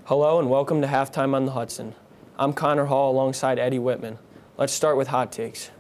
Hello and welcome to Halftime on the Hudson. I'm Connor Hall alongside Eddie Whitman. Let's start with hot takes.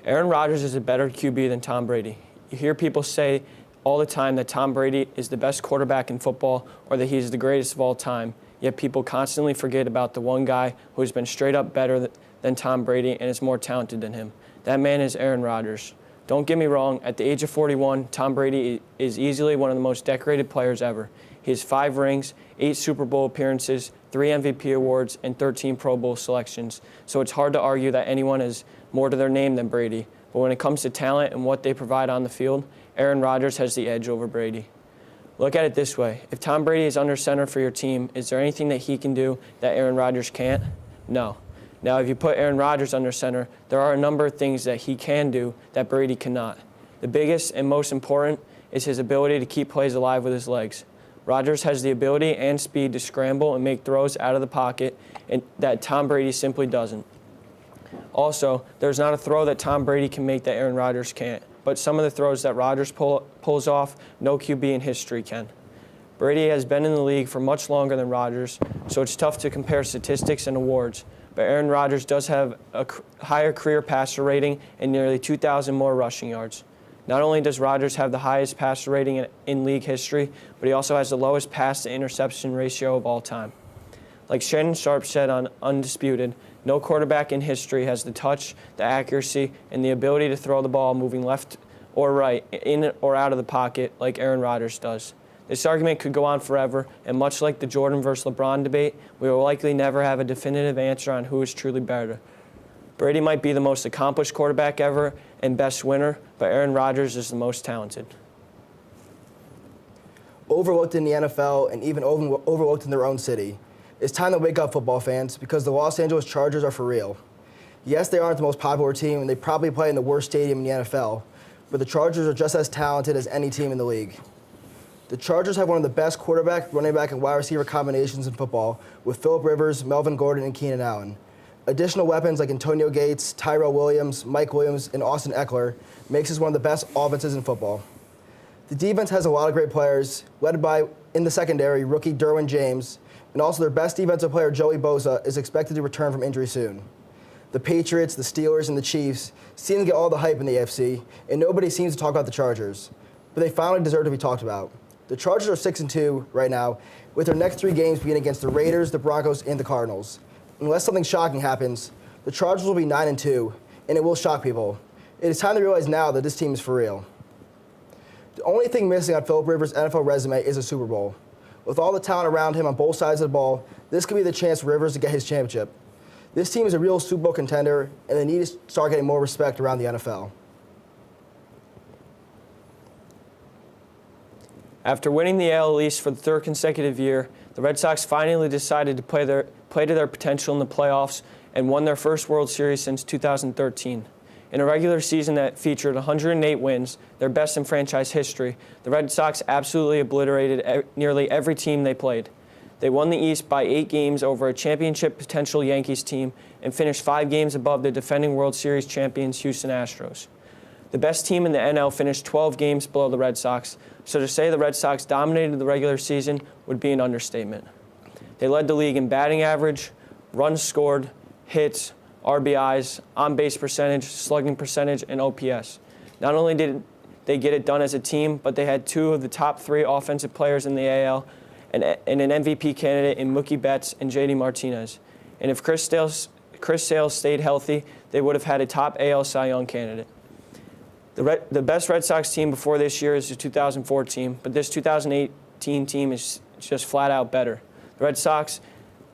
Aaron Rodgers is a better QB than Tom Brady. You hear people say all the time that Tom Brady is the best quarterback in football or that he's the greatest of all time, yet people constantly forget about the one guy who has been straight up better than Tom Brady and is more talented than him. That man is Aaron Rodgers. Don't get me wrong, at the age of 41, Tom Brady is easily one of the most decorated players ever. He has 5 rings, 8 Super Bowl appearances, 3 MVP awards, and 13 Pro Bowl selections. So it's hard to argue that anyone has more to their name than Brady. But when it comes to talent and what they provide on the field, Aaron Rodgers has the edge over Brady. Look at it this way. If Tom Brady is under center for your team, is there anything that he can do that Aaron Rodgers can't? No. Now, if you put Aaron Rodgers under center, there are a number of things that he can do that Brady cannot. The biggest and most important is his ability to keep plays alive with his legs. Rodgers has the ability and speed to scramble and make throws out of the pocket and that Tom Brady simply doesn't. Also, there's not a throw that Tom Brady can make that Aaron Rodgers can't, but some of the throws that Rodgers pulls off, no QB in history can. Brady has been in the league for much longer than Rodgers, so it's tough to compare statistics and awards, but Aaron Rodgers does have a higher career passer rating and nearly 2,000 more rushing yards. Not only does Rodgers have the highest passer rating in league history, but he also has the lowest pass-to-interception ratio of all time. Like Shannon Sharpe said on Undisputed, no quarterback in history has the touch, the accuracy, and the ability to throw the ball moving left or right, in or out of the pocket like Aaron Rodgers does. This argument could go on forever, and much like the Jordan versus LeBron debate, we will likely never have a definitive answer on who is truly better. Brady might be the most accomplished quarterback ever and best winner, but Aaron Rodgers is the most talented. Overlooked in the NFL and even overlooked in their own city. It's time to wake up, football fans, because the Los Angeles Chargers are for real. Yes, they aren't the most popular team, and they probably play in the worst stadium in the NFL, but the Chargers are just as talented as any team in the league. The Chargers have one of the best quarterback, running back, and wide receiver combinations in football with Phillip Rivers, Melvin Gordon, and Keenan Allen. Additional weapons like Antonio Gates, Tyrell Williams, Mike Williams, and Austin Eckler makes this one of the best offenses in football. The defense has a lot of great players, led by, in the secondary, rookie Derwin James, and also their best defensive player, Joey Bosa, is expected to return from injury soon. The Patriots, the Steelers, and the Chiefs seem to get all the hype in the AFC, and nobody seems to talk about the Chargers. But they finally deserve to be talked about. The Chargers are 6-2 right now, with their next 3 games being against the Raiders, the Broncos, and the Cardinals. Unless something shocking happens, the Chargers will be 9-2, and it will shock people. It is time to realize now that this team is for real. The only thing missing on Phillip Rivers' NFL resume is a Super Bowl. With all the talent around him on both sides of the ball, this could be the chance for Rivers to get his championship. This team is a real Super Bowl contender, and they need to start getting more respect around the NFL. After winning the AL East for the 3rd consecutive year, the Red Sox finally decided to play to their potential in the playoffs and won their first World Series since 2013. In a regular season that featured 108 wins, their best in franchise history, the Red Sox absolutely obliterated nearly every team they played. They won the East by 8 games over a championship potential Yankees team and finished 5 games above the defending World Series champions Houston Astros. The best team in the NL finished 12 games below the Red Sox, so to say the Red Sox dominated the regular season would be an understatement. They led the league in batting average, runs scored, hits, RBIs, on-base percentage, slugging percentage, and OPS. Not only did they get it done as a team, but they had 2 of the top 3 offensive players in the AL and an MVP candidate in Mookie Betts and JD Martinez. And if Chris Sale stayed healthy, they would have had a top AL Cy Young candidate. The best Red Sox team before this year is the 2014, but this 2018 team is just flat out better. The Red Sox,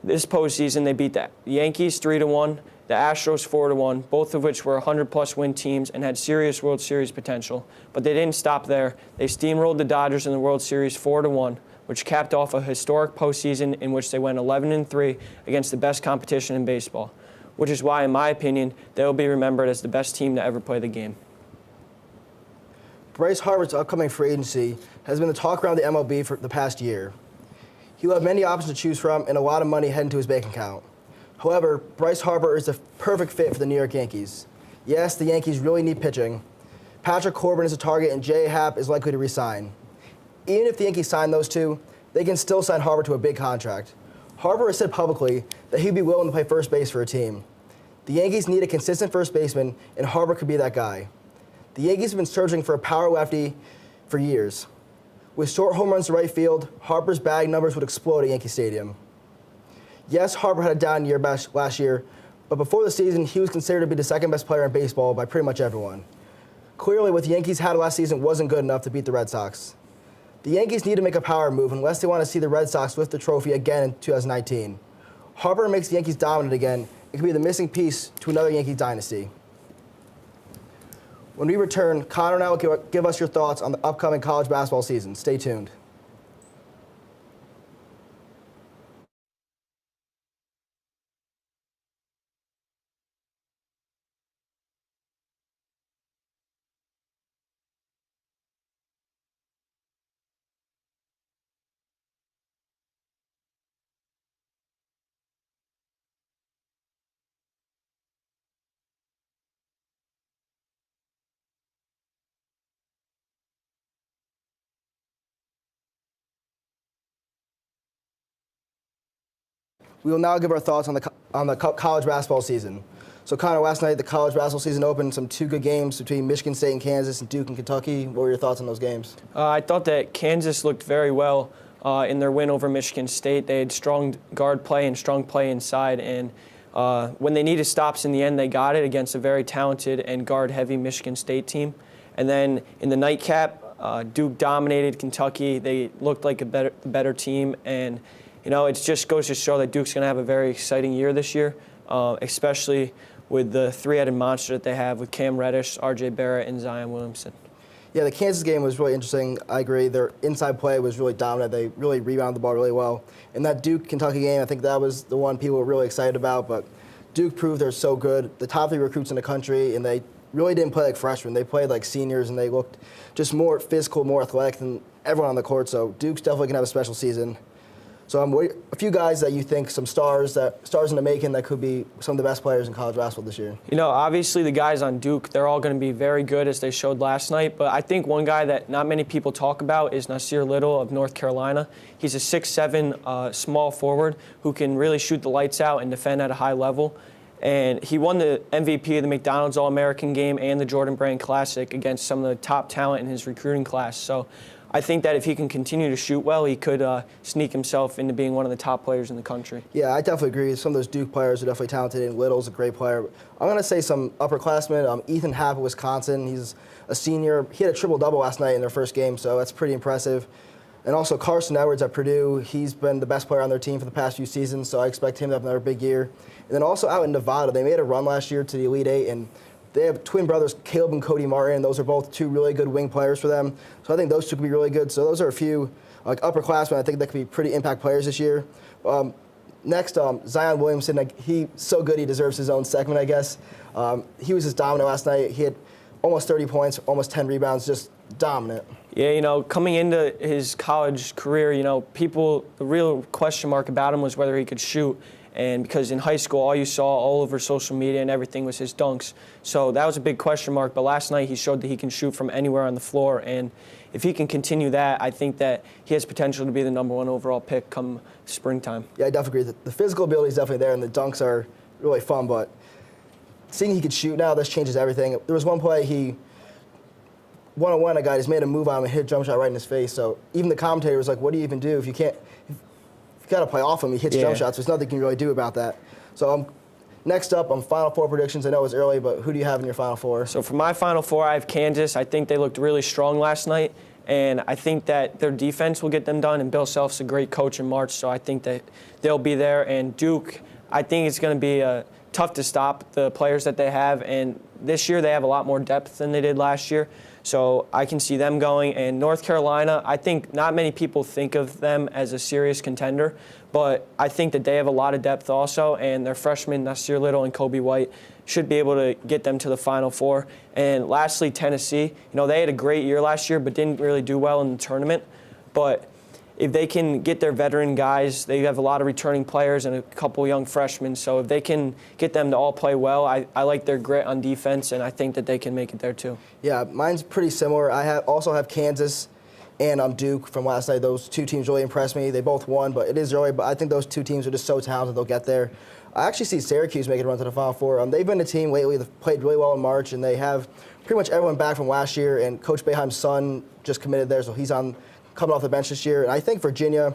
this postseason, they beat the Yankees 3-1, the Astros 4-1, both of which were 100-plus win teams and had serious World Series potential. But they didn't stop there. They steamrolled the Dodgers in the World Series 4-1, which capped off a historic postseason in which they went 11-3 against the best competition in baseball, which is why, in my opinion, they will be remembered as the best team to ever play the game. Bryce Harper's upcoming free agency has been the talk around the MLB for the past year. He will have many options to choose from and a lot of money heading to his bank account. However, Bryce Harper is the perfect fit for the New York Yankees. Yes, the Yankees really need pitching. Patrick Corbin is a target and J.A. Happ is likely to resign. Even if the Yankees sign those 2, they can still sign Harper to a big contract. Harper has said publicly that he'd be willing to play first base for a team. The Yankees need a consistent first baseman, and Harper could be that guy. The Yankees have been searching for a power lefty for years. With short home runs to right field, Harper's batting numbers would explode at Yankee Stadium. Yes, Harper had a down year last year, but before the season, he was considered to be the second best player in baseball by pretty much everyone. Clearly, what the Yankees had last season wasn't good enough to beat the Red Sox. The Yankees need to make a power move unless they want to see the Red Sox lift the trophy again in 2019. Harper makes the Yankees dominant again. It could be the missing piece to another Yankee dynasty. When we return, Connor and I will give us your thoughts on the upcoming college basketball season. Stay tuned. We will now give our thoughts on the college basketball season. So, Connor, last night the college basketball season opened. Some two good games between Michigan State and Kansas, and Duke and Kentucky. What were your thoughts on those games? I thought that Kansas looked very well in their win over Michigan State. They had strong guard play and strong play inside, and when they needed stops in the end, they got it against a very talented and guard-heavy Michigan State team. And then in the nightcap, Duke dominated Kentucky. They looked like a better team, and it just goes to show that Duke's going to have a very exciting year this year, especially with the three-headed monster that they have with Cam Reddish, R.J. Barrett, and Zion Williamson. Yeah, the Kansas game was really interesting. I agree. Their inside play was really dominant. They really rebounded the ball really well. And that Duke-Kentucky game, I think that was the one people were really excited about. But Duke proved they're so good. The top 3 recruits in the country, and they really didn't play like freshmen. They played like seniors, and they looked just more physical, more athletic than everyone on the court. So Duke's definitely going to have a special season. So a few guys that you think, some stars in the making that could be some of the best players in college basketball this year. Obviously the guys on Duke, they're all going to be very good as they showed last night. But I think one guy that not many people talk about is Nasir Little of North Carolina. He's a 6'7", small forward who can really shoot the lights out and defend at a high level. And he won the MVP of the McDonald's All-American game and the Jordan Brand Classic against some of the top talent in his recruiting class. So I think that if he can continue to shoot well, he could sneak himself into being one of the top players in the country. Yeah, I definitely agree. Some of those Duke players are definitely talented, and Little's a great player. I'm going to say some upperclassmen. Ethan Happ of Wisconsin, he's a senior. He had a triple-double last night in their first game, so that's pretty impressive. And also Carson Edwards at Purdue, he's been the best player on their team for the past few seasons, so I expect him to have another big year. And then also out in Nevada, they made a run last year to the Elite Eight, and they have twin brothers, Caleb and Cody Martin. Those are both 2 really good wing players for them. So I think those 2 could be really good. So those are a few upperclassmen I think that could be pretty impact players this year. Next, Zion Williamson. He's so good he deserves his own segment, I guess. He was just dominant last night. He had almost 30 points, almost 10 rebounds, just dominant. Yeah, coming into his college career, the real question mark about him was whether he could shoot. And because in high school, all you saw all over social media and everything was his dunks. So that was a big question mark. But last night, he showed that he can shoot from anywhere on the floor. And if he can continue that, I think that he has potential to be the #1 overall pick come springtime. Yeah, I definitely agree. The physical ability is definitely there, and the dunks are really fun. But seeing he could shoot now, this changes everything. There was one play, he one-on-one, a guy just made a move on him and hit a jump shot right in his face. So even the commentator was like, what do you even do if you can't? You got to play off him. He hits jump shots. There's nothing you can really do about that. So next up, Final Four predictions. I know it's early, but who do you have in your Final Four? So for my Final Four, I have Kansas. I think they looked really strong last night, and I think that their defense will get them done, and Bill Self's a great coach in March, so I think that they'll be there. And Duke, I think it's going to be tough to stop the players that they have, and this year they have a lot more depth than they did last year. So I can see them going. And North Carolina, I think not many people think of them as a serious contender, but I think that they have a lot of depth also, and their freshmen, Nasir Little and Kobe White, should be able to get them to the Final Four. And lastly, Tennessee. They had a great year last year, but didn't really do well in the tournament. But if they can get their veteran guys, they have a lot of returning players and a couple young freshmen. So if they can get them to all play well, I like their grit on defense, and I think that they can make it there too. Yeah, mine's pretty similar. I also have Kansas and Duke from last night. Those two teams really impressed me. They both won, but it is early. But I think those two teams are just so talented they'll get there. I actually see Syracuse making a run to the Final Four. They've been a team lately that played really well in March, and they have pretty much everyone back from last year. And Coach Boeheim's son just committed there, so he's coming off the bench this year. And I think Virginia,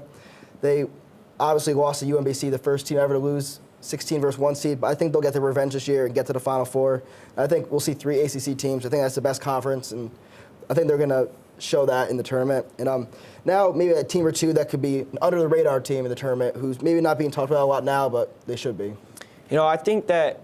they obviously lost to UMBC, the first team ever to lose 16 versus 1 seed, but I think they'll get their revenge this year and get to the Final Four. I think we'll see 3 ACC teams. I think that's the best conference, and I think they're going to show that in the tournament. And now maybe a team or two that could be an under-the-radar team in the tournament who's maybe not being talked about a lot now, but they should be. I think that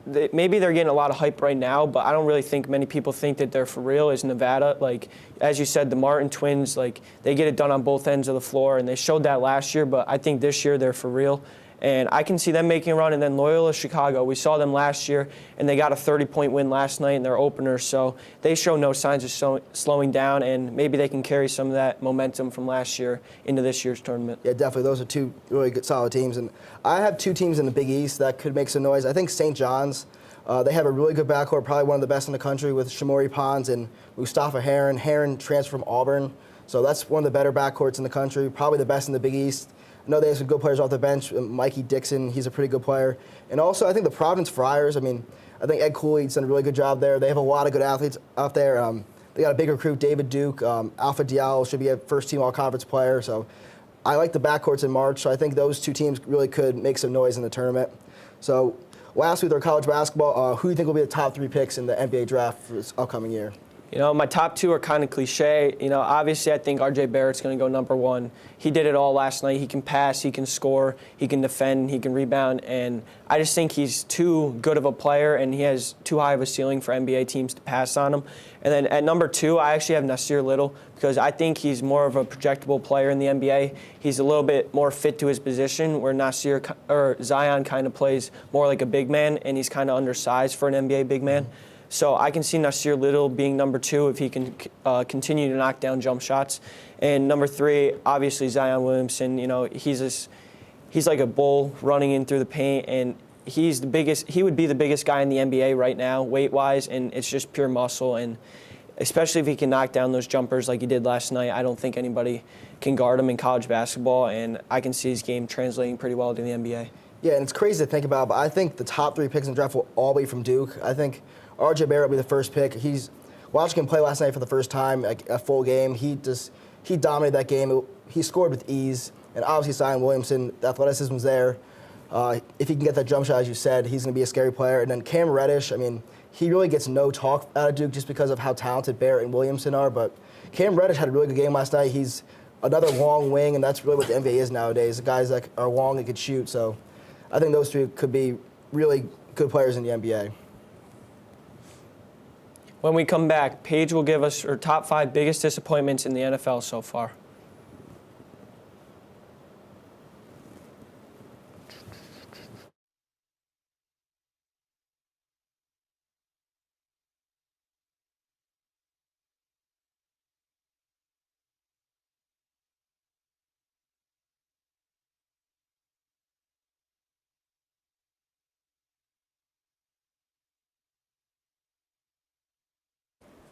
maybe they're getting a lot of hype right now, but I don't really think many people think that they're for real, is Nevada. Like, as you said, the Martin twins, like, they get it done on both ends of the floor, and they showed that last year, but I think this year they're for real. And I can see them making a run. And then Loyola Chicago, we saw them last year, and they got a 30-point win last night in their opener. So they show no signs of slowing down, and maybe they can carry some of that momentum from last year into this year's tournament. Yeah, definitely. Those are two really good, solid teams. And I have two teams in the Big East that could make some noise. I think St. John's, they have a really good backcourt, probably one of the best in the country, with Shamori Pons and Mustafa Heron. Heron transferred from Auburn. So that's one of the better backcourts in the country, probably the best in the Big East. I know they have some good players off the bench. Mikey Dixon, he's a pretty good player. And also, I think the Providence Friars, I think Ed Cooley's done a really good job there. They have a lot of good athletes out there. They got a big recruit, David Duke. Alpha Diallo should be a first-team all-conference player. So I like the backcourts in March. So I think those two teams really could make some noise in the tournament. So last week, our college basketball, who do you think will be the top 3 picks in the NBA draft for this upcoming year? My top 2 are kind of cliche. Obviously, I think R.J. Barrett's going to go number 1. He did it all last night. He can pass, he can score, he can defend, he can rebound, and I just think he's too good of a player, and he has too high of a ceiling for NBA teams to pass on him. And then at number 2, I actually have Nasir Little, because I think he's more of a projectable player in the NBA. He's a little bit more fit to his position, where Zion kind of plays more like a big man, and he's kind of undersized for an NBA big man. So I can see Nasir Little being number 2 if he can continue to knock down jump shots. And number 3, obviously Zion Williamson. He's like a bull running in through the paint, and he's the biggest. He would be the biggest guy in the NBA right now, weight-wise, and it's just pure muscle. And especially if he can knock down those jumpers like he did last night, I don't think anybody can guard him in college basketball, and I can see his game translating pretty well to the NBA. Yeah, and it's crazy to think about, but I think the top 3 picks in the draft will all be from Duke. I think R.J. Barrett will be the first pick. Watching him play last night for the first time, a full game. He dominated that game. He scored with ease, and obviously Zion Williamson, the athleticism's there. If he can get that jump shot, as you said, he's going to be a scary player. And then Cam Reddish, he really gets no talk out of Duke just because of how talented Barrett and Williamson are. But Cam Reddish had a really good game last night. He's another long wing, and that's really what the NBA is nowadays. The guys that are long and can shoot. So I think those 3 could be really good players in the NBA. When we come back, Paige will give us her top 5 biggest disappointments in the NFL so far.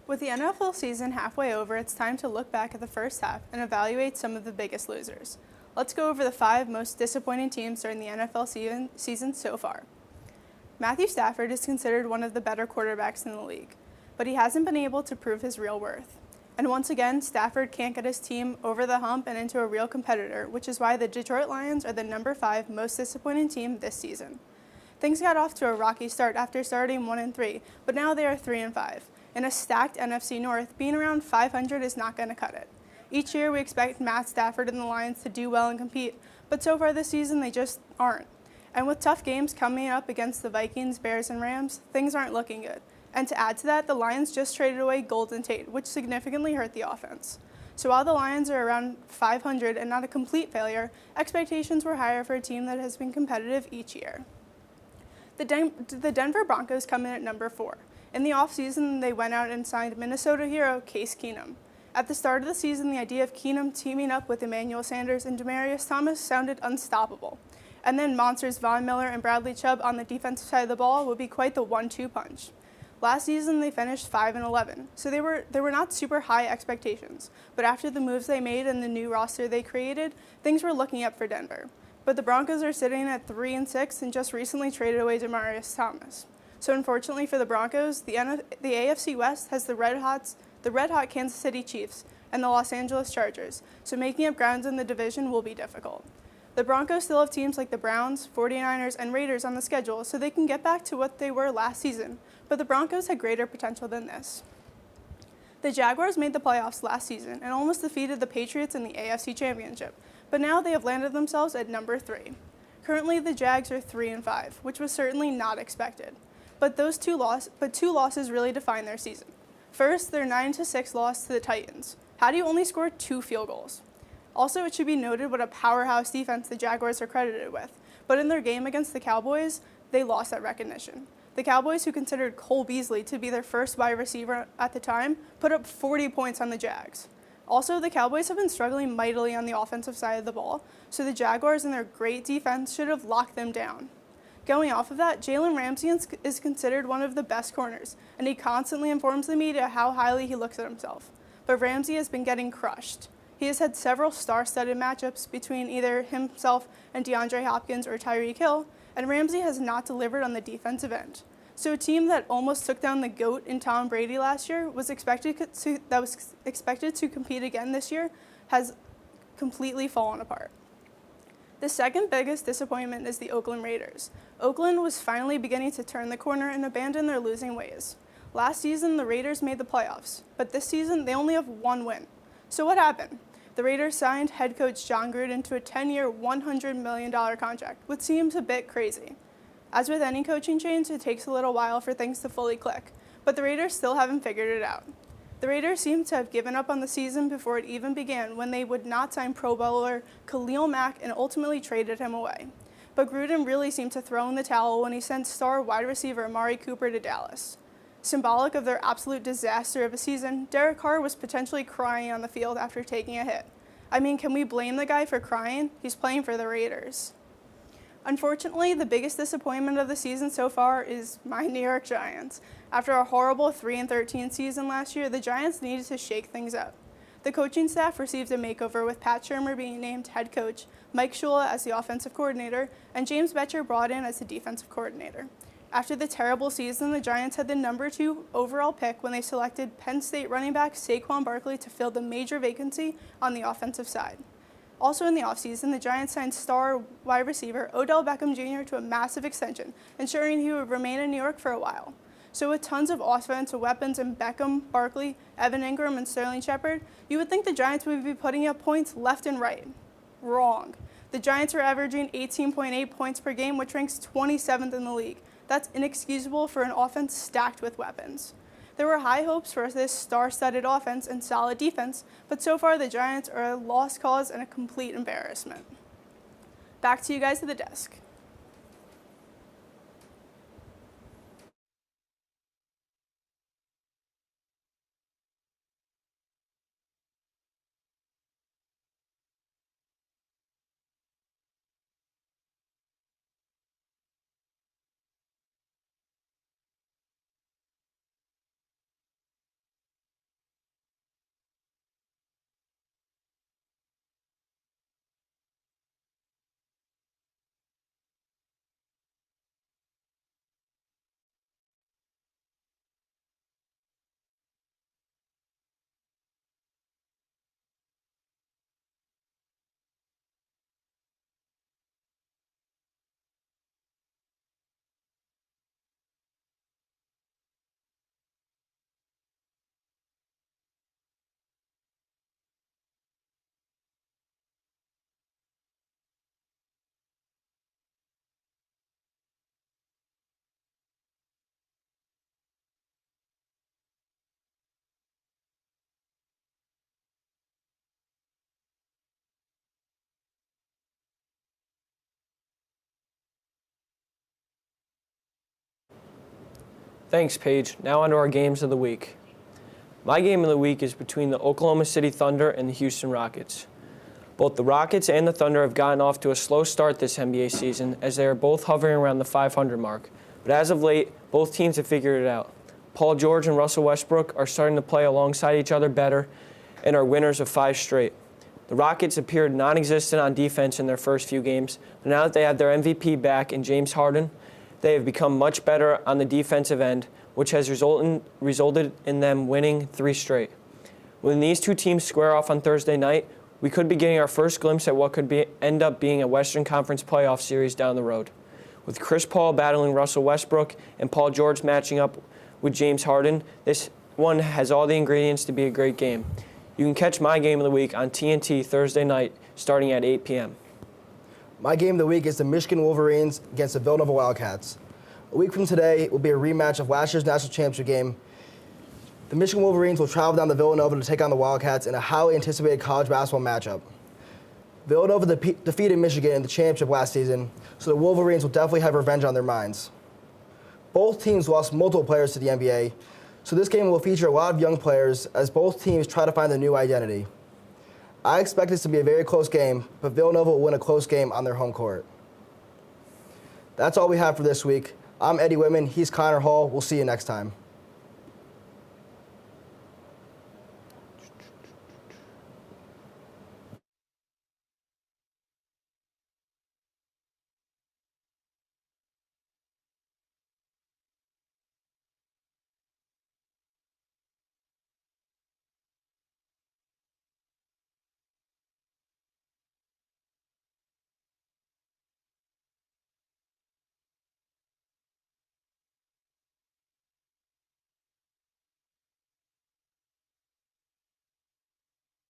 With the NFL season halfway over, it's time to look back at the first half and evaluate some of the biggest losers. Let's go over the 5 most disappointing teams during the NFL season so far. Matthew Stafford is considered one of the better quarterbacks in the league, but he hasn't been able to prove his real worth. And once again, Stafford can't get his team over the hump and into a real competitor, which is why the Detroit Lions are the number 5 most disappointing team this season. Things got off to a rocky start after starting 1-3, but now they are 3-5. In a stacked NFC North, being around 500 is not going to cut it. Each year we expect Matt Stafford and the Lions to do well and compete, but so far this season they just aren't. And with tough games coming up against the Vikings, Bears, and Rams, things aren't looking good. And to add to that, the Lions just traded away Golden Tate, which significantly hurt the offense. So while the Lions are around 500 and not a complete failure, expectations were higher for a team that has been competitive each year. The Denver Broncos come in at number 4. In the offseason, they went out and signed Minnesota hero Case Keenum. At the start of the season, the idea of Keenum teaming up with Emmanuel Sanders and Demaryius Thomas sounded unstoppable. And then monsters Von Miller and Bradley Chubb on the defensive side of the ball would be quite the 1-2 punch. Last season, they finished 5-11, so they were not super high expectations. But after the moves they made and the new roster they created, things were looking up for Denver. But the Broncos are sitting at 3-6 and just recently traded away Demaryius Thomas. So unfortunately for the Broncos, the AFC West has the red hot Kansas City Chiefs and the Los Angeles Chargers, so making up ground in the division will be difficult. The Broncos still have teams like the Browns, 49ers, and Raiders on the schedule, so they can get back to what they were last season, but the Broncos had greater potential than this. The Jaguars made the playoffs last season and almost defeated the Patriots in the AFC Championship, but now they have landed themselves at number 3. Currently, the Jags are 3-5, which was certainly not expected. But two losses really define their season. First, their 9-6 loss to the Titans. How do you only score 2 field goals? Also, it should be noted what a powerhouse defense the Jaguars are credited with, but in their game against the Cowboys, they lost that recognition. The Cowboys, who considered Cole Beasley to be their first wide receiver at the time, put up 40 points on the Jags. Also, the Cowboys have been struggling mightily on the offensive side of the ball, so the Jaguars and their great defense should have locked them down. Going off of that, Jalen Ramsey is considered one of the best corners, and he constantly informs the media how highly he looks at himself. But Ramsey has been getting crushed. He has had several star-studded matchups between either himself and DeAndre Hopkins or Tyreek Hill, and Ramsey has not delivered on the defensive end. So a team that almost took down the GOAT in Tom Brady last year was expected to compete again this year has completely fallen apart. The second biggest disappointment is the Oakland Raiders. Oakland was finally beginning to turn the corner and abandon their losing ways. Last season, the Raiders made the playoffs, but this season, they only have 1 win. So what happened? The Raiders signed head coach John Gruden to a 10-year, $100 million contract, which seems a bit crazy. As with any coaching change, it takes a little while for things to fully click, but the Raiders still haven't figured it out. The Raiders seem to have given up on the season before it even began when they would not sign Pro Bowler Khalil Mack and ultimately traded him away. But Gruden really seemed to throw in the towel when he sent star wide receiver Amari Cooper to Dallas. Symbolic of their absolute disaster of a season, Derek Carr was potentially crying on the field after taking a hit. I mean, can we blame the guy for crying? He's playing for the Raiders. Unfortunately, the biggest disappointment of the season so far is my New York Giants. After a horrible 3-13 season last year, the Giants needed to shake things up. The coaching staff received a makeover with Pat Shurmur being named head coach, Mike Shula as the offensive coordinator, and James Bettcher brought in as the defensive coordinator. After the terrible season, the Giants had the number 2 overall pick when they selected Penn State running back Saquon Barkley to fill the major vacancy on the offensive side. Also in the offseason, the Giants signed star wide receiver Odell Beckham Jr. to a massive extension, ensuring he would remain in New York for a while. So with tons of offensive weapons in Beckham, Barkley, Evan Ingram, and Sterling Shepard, you would think the Giants would be putting up points left and right. Wrong. The Giants are averaging 18.8 points per game, which ranks 27th in the league. That's inexcusable for an offense stacked with weapons. There were high hopes for this star-studded offense and solid defense, but so far the Giants are a lost cause and a complete embarrassment. Back to you guys at the desk. Thanks, Paige. Now on to our games of the week. My game of the week is between the Oklahoma City Thunder and the Houston Rockets. Both the Rockets and the Thunder have gotten off to a slow start this NBA season as they are both hovering around the 500 mark. But as of late, both teams have figured it out. Paul George and Russell Westbrook are starting to play alongside each other better and are winners of 5 straight. The Rockets appeared non-existent on defense in their first few games, but now that they have their MVP back in James Harden, they have become much better on the defensive end, which has resulted in them winning 3 straight. When these two teams square off on Thursday night, we could be getting our first glimpse at what could end up being a Western Conference playoff series down the road. With Chris Paul battling Russell Westbrook and Paul George matching up with James Harden, this one has all the ingredients to be a great game. You can catch my game of the week on TNT Thursday night starting at 8 p.m. My game of the week is the Michigan Wolverines against the Villanova Wildcats. A week from today will be a rematch of last year's national championship game. The Michigan Wolverines will travel down to Villanova to take on the Wildcats in a highly anticipated college basketball matchup. Villanova defeated Michigan in the championship last season, so the Wolverines will definitely have revenge on their minds. Both teams lost multiple players to the NBA, so this game will feature a lot of young players as both teams try to find their new identity. I expect this to be a very close game, but Villanova will win a close game on their home court. That's all we have for this week. I'm Eddie Whitman. He's Connor Hall. We'll see you next time.